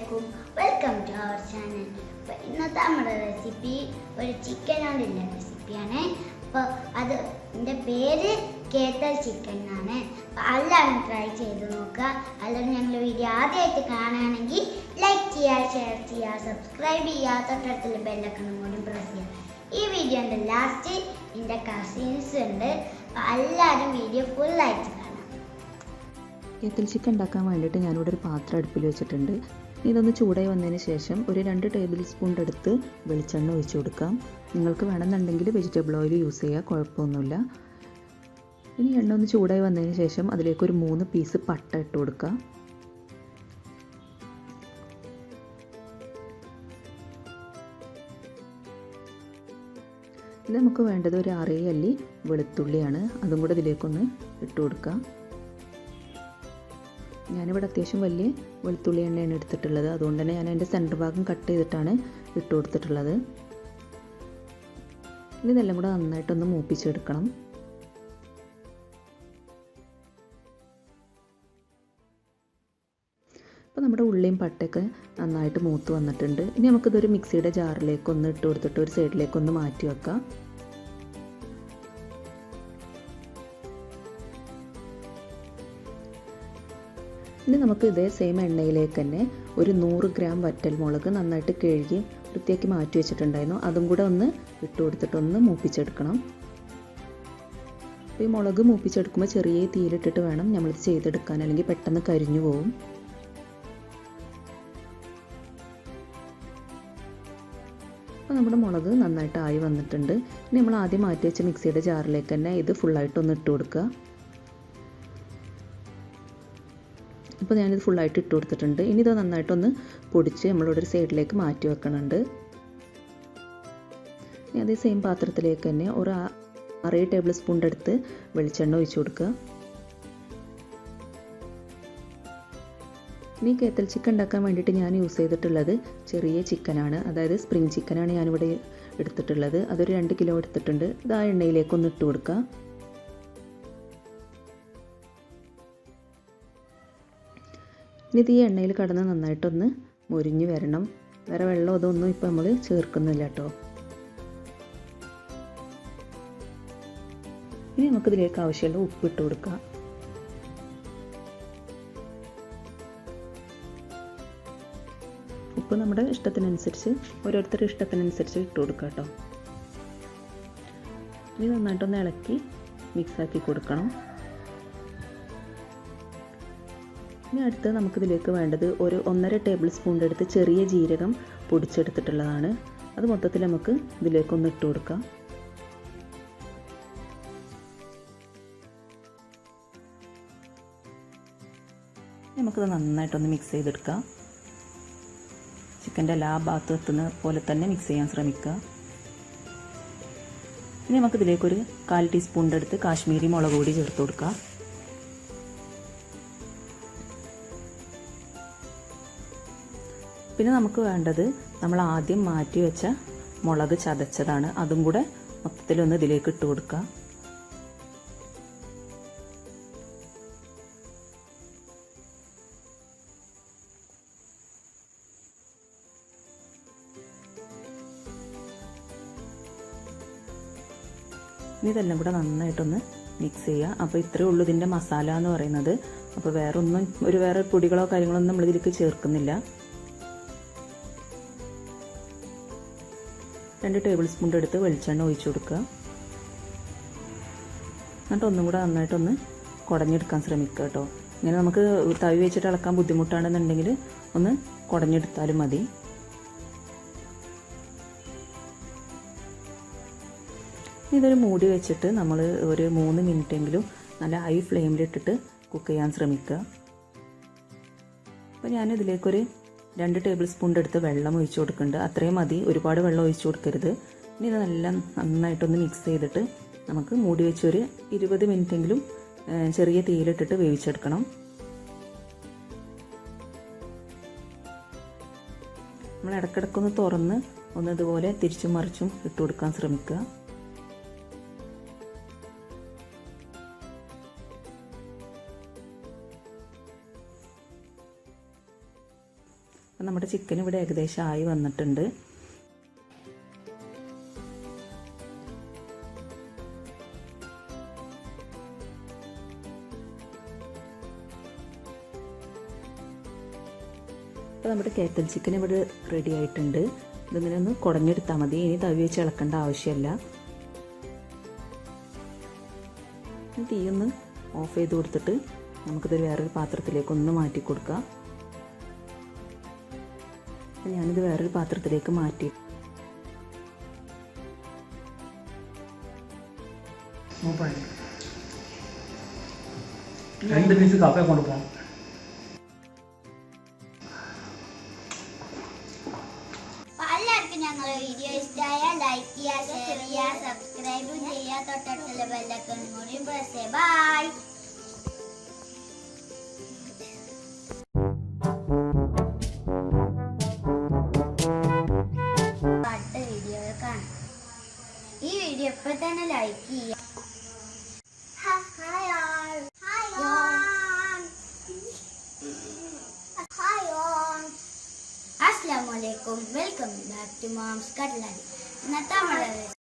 Assalamualaikum. Welcome to our channel. ഇന്നത്തെ നമ്മുടെ recipe ഒരു ചിക്കൻ കൊണ്ടുള്ള റെസിപ്പിയാണ്. അപ്പോൾ അതിൻ്റെ പേര് കേത്തൽ ചിക്കൻ എന്നാണ്. അപ്പോൾ എല്ലാവരും ട്രൈ ചെയ്ത് നോക്കുക. എല്ലാവരും ഞങ്ങളുടെ വീഡിയോ ആദ്യമായിട്ട് കാണുകയാണെങ്കിൽ ലൈക്ക് ചെയ്യുക, ഷെയർ ചെയ്യുക, സബ്സ്ക്രൈബ് ചെയ്യുക, തൊട്ടടുത്തുള്ള ബെല്ലൈക്കൺ കൂടി പ്രസ് ചെയ്യുക. ഈ വീഡിയോൻ്റെ ലാസ്റ്റ് എൻ്റെ കസിൻസ് ഉണ്ട്. അപ്പോൾ എല്ലാവരും വീഡിയോ ഫുള്ളായിട്ട് കാണാം. കേത്തൽ ചിക്കൻ ഉണ്ടാക്കാൻ വേണ്ടിയിട്ട് ഞാനിവിടെ ഒരു പാത്രം അടുപ്പിൽ വെച്ചിട്ടുണ്ട്. ഇതൊന്ന് ചൂടായി വന്നതിന് ശേഷം ഒരു 2 ടേബിൾ സ്പൂൺ എടുത്ത് വെളിച്ചെണ്ണ ഒഴിച്ചു കൊടുക്കാം. നിങ്ങൾക്ക് വേണമെന്നുണ്ടെങ്കിൽ വെജിറ്റബിൾ ഓയിൽ യൂസ് ചെയ്യുക, കുഴപ്പമൊന്നുമില്ല. ഇനി എണ്ണ ഒന്ന് ചൂടായി വന്നതിന് ശേഷം അതിലേക്ക് ഒരു 3 പീസ് പട്ട ഇട്ട് കൊടുക്കുക. ഇത് നമുക്ക് വേണ്ടത് ഒരു 6 അല്ലി വെളുത്തുള്ളിയാണ്. അതും കൂടെ ഇതിലേക്കൊന്ന് ഇട്ട് കൊടുക്കുക. ഞാനിവിടെ അത്യാവശ്യം വലിയ വെളുത്തുള്ളി എണ്ണയാണ് എടുത്തിട്ടുള്ളത്. അതുകൊണ്ട് തന്നെ ഞാൻ അതിൻ്റെ സെൻറ്റർ ഭാഗം കട്ട് ചെയ്തിട്ടാണ് ഇട്ട് കൊടുത്തിട്ടുള്ളത്. ഇതെല്ലാം കൂടെ നന്നായിട്ടൊന്ന് മൂപ്പിച്ചെടുക്കണം. അപ്പോൾ നമ്മുടെ ഉള്ളിയും പട്ടയൊക്കെ നന്നായിട്ട് മൂത്ത് വന്നിട്ടുണ്ട്. ഇനി നമുക്കിതൊരു മിക്സിയുടെ ജാറിലേക്ക് ഒന്ന് ഇട്ട് കൊടുത്തിട്ട് ഒരു സൈഡിലേക്കൊന്ന് മാറ്റി വെക്കാം. ഇനി നമുക്ക് ഇതേ സെയിം എണ്ണയിലേക്ക് തന്നെ ഒരു 100 ഗ്രാം വറ്റൽമുളക് നന്നായിട്ട് കഴുകി വൃത്തിയാക്കി മാറ്റി വെച്ചിട്ടുണ്ടായിരുന്നു. അതും കൂടെ ഒന്ന് ഇട്ട് കൊടുത്തിട്ടൊന്ന് മൂപ്പിച്ചെടുക്കണം. ഈ മുളക് മൂപ്പിച്ചെടുക്കുമ്പോൾ ചെറിയ തീയിലിട്ടിട്ട് വേണം നമ്മളിത് ചെയ്തെടുക്കാൻ, അല്ലെങ്കിൽ പെട്ടെന്ന് കരിഞ്ഞു പോകും. അപ്പോൾ നമ്മുടെ മുളക് നന്നായിട്ട് ആയി വന്നിട്ടുണ്ട്. ഇനി നമ്മൾ ആദ്യം മാറ്റി വെച്ച മിക്സിയുടെ ജാറിലേക്ക് തന്നെ ഇത് ഫുള്ളായിട്ടൊന്ന് ഇട്ട് കൊടുക്കുക. അപ്പോൾ ഞാനിത് ഫുള്ളായിട്ട് ഇട്ട് കൊടുത്തിട്ടുണ്ട്. ഇനി ഇത് നന്നായിട്ടൊന്ന് പൊടിച്ച് നമ്മളിവിടെ ഒരു സൈഡിലേക്ക് മാറ്റി വെക്കണുണ്ട്. ഇനി അതേ സെയിം പാത്രത്തിലേക്ക് തന്നെ ഒരു 6 ടേബിൾ സ്പൂണിൻ്റെ അടുത്ത് വെളിച്ചെണ്ണ ഒഴിച്ചു കൊടുക്കുക. ഇനി കേത്തൽ ചിക്കൻ ഉണ്ടാക്കാൻ വേണ്ടിയിട്ട് ഞാൻ യൂസ് ചെയ്തിട്ടുള്ളത് ചെറിയ ചിക്കനാണ്, അതായത് സ്പ്രിംഗ് ചിക്കനാണ് ഞാനിവിടെ എടുത്തിട്ടുള്ളത്. അതൊരു 2 കിലോ എടുത്തിട്ടുണ്ട്. ഇത് ആ എണ്ണയിലേക്കൊന്ന് ഇട്ട് കൊടുക്കുക. ഇനി ഇത് ഈ എണ്ണയിൽ കടന്ന് നന്നായിട്ടൊന്ന് മുരിഞ്ഞ് വരണം. വേറെ വെള്ളം അതൊന്നും ഇപ്പോൾ നമ്മൾ ചേർക്കുന്നില്ല കേട്ടോ. ഇനി നമുക്കിതിലേക്ക് ആവശ്യമുള്ള ഉപ്പ് ഇട്ട് കൊടുക്കാം. ഉപ്പ് നമ്മുടെ ഇഷ്ടത്തിനനുസരിച്ച്, ഓരോരുത്തരുടെ ഇഷ്ടത്തിനനുസരിച്ച് ഇട്ട് കൊടുക്കുക കേട്ടോ. ഇനി നന്നായിട്ടൊന്ന് ഇളക്കി മിക്സാക്കി കൊടുക്കണം. ഇനി അടുത്ത് നമുക്കിതിലേക്ക് വേണ്ടത് ഒരു 1.5 ടേബിൾ സ്പൂണിൻ്റെ അടുത്ത് ചെറിയ ജീരകം പൊടിച്ചെടുത്തിട്ടുള്ളതാണ്. അത് മൊത്തത്തിൽ നമുക്ക് ഇതിലേക്കൊന്ന് ഇട്ട് കൊടുക്കാം. നമുക്കിത് നന്നായിട്ടൊന്ന് മിക്സ് ചെയ്തെടുക്കാം. ചിക്കൻ്റെ എല്ലാ ഭാഗത്തും എത്തുന്ന പോലെ തന്നെ മിക്സ് ചെയ്യാൻ ശ്രമിക്കുക. ഇനി നമുക്കിതിലേക്കൊരു 1/4 ടീസ്പൂണിൻ്റെ അടുത്ത് കാശ്മീരി മുളക് പൊടി ചേർത്ത് കൊടുക്കാം. പിന്നെ നമുക്ക് വേണ്ടത് നമ്മൾ ആദ്യം മാറ്റി വെച്ച മുളക് ചതച്ചതാണ്. അതും കൂടെ മൊത്തത്തിലൊന്ന് ഇതിലേക്ക് ഇട്ട് കൊടുക്കുക. ഇനി ഇതെല്ലാം കൂടെ നന്നായിട്ടൊന്ന് മിക്സ് ചെയ്യുക. അപ്പോൾ ഇത്രയേ ഉള്ളൂ ഇതിൻ്റെ മസാല എന്ന് പറയുന്നത്. അപ്പോൾ വേറെ പൊടികളോ കാര്യങ്ങളോ ഒന്നും നമ്മളിതിലേക്ക് ചേർക്കുന്നില്ല. 2 ടേബിൾ സ്പൂണിൻ്റെ അടുത്ത് വെളിച്ചെണ്ണ ഒഴിച്ചു കൊടുക്കുക. എന്നിട്ട് ഒന്നും കൂടെ നന്നായിട്ടൊന്ന് കുടഞ്ഞെടുക്കാൻ ശ്രമിക്കുക കേട്ടോ. ഇങ്ങനെ നമുക്ക് തവി വെച്ചിട്ട് ഇളക്കാൻ ബുദ്ധിമുട്ടാണെന്നുണ്ടെങ്കിൽ ഒന്ന് കുടഞ്ഞെടുത്താലും മതി. ഇതൊരു മൂടി വെച്ചിട്ട് നമ്മൾ ഒരു 3 മിനിറ്റെങ്കിലും നല്ല ഹൈ ഫ്ലെയിമിലിട്ടിട്ട് കുക്ക് ചെയ്യാൻ ശ്രമിക്കുക. അപ്പോൾ ഞാനിതിലേക്കൊരു 2 ടേബിൾ സ്പൂണിൻ്റെ അടുത്ത് വെള്ളം ഒഴിച്ചു കൊടുക്കുന്നുണ്ട്. അത്രയും മതി, ഒരുപാട് വെള്ളം ഒഴിച്ചു കൊടുക്കരുത്. ഇനി ഇത് നല്ല നന്നായിട്ടൊന്ന് മിക്സ് ചെയ്തിട്ട് നമുക്ക് മൂടി വെച്ചൊരു 20 മിനിറ്റെങ്കിലും ചെറിയ തീയിലിട്ടിട്ട് വേവിച്ചെടുക്കണം. നമ്മൾ ഇടയ്ക്കിടയ്ക്കൊന്ന് തുറന്ന് ഒന്ന് ഇതുപോലെ തിരിച്ചും മറിച്ചും ഇട്ട് കൊടുക്കാൻ ശ്രമിക്കുക. അപ്പം നമ്മുടെ ചിക്കൻ ഇവിടെ ഏകദേശം ആയി വന്നിട്ടുണ്ട്. അപ്പോൾ നമ്മുടെ കേത്തൽ ചിക്കൻ ഇവിടെ റെഡി ആയിട്ടുണ്ട്. ഇതിങ്ങനെ ഒന്ന് കുടഞ്ഞെടുത്താൽ മതി. ഇനി തവി വെച്ച് ഇളക്കേണ്ട ആവശ്യമില്ല. തീ ഒന്ന് ഓഫ് ചെയ്ത് കൊടുത്തിട്ട് നമുക്കിത് വേറൊരു പാത്രത്തിലേക്ക് ഒന്ന് മാറ്റി കൊടുക്കാം. ഞാനിത് വേറൊരു പാത്രത്തിലേക്ക് മാറ്റി. രണ്ട് പീസ് കപ്പ കൊണ്ടുപോകാം. എല്ലാവർക്കും ഞങ്ങളുടെ വീഡിയോ ഇഷ്ടമായ ലൈക്ക് ചെയ്യുക, ഷെയർ ചെയ്യുക, സബ്സ്ക്രൈബ് ചെയ്യുക, തൊട്ടടുത്തുള്ള ബെല്ലൈക്കൺ കൂടി പ്രസ് ചെയ്യുക. ബൈ. അടുത്ത വീഡിയോയിൽ കാണാം. ഈ വീഡിയോ ഇപ്പോൾ തന്നെ ലൈക്ക് ചെയ്യുക. Assalamualaikum, welcome back to Mom's Cutlery.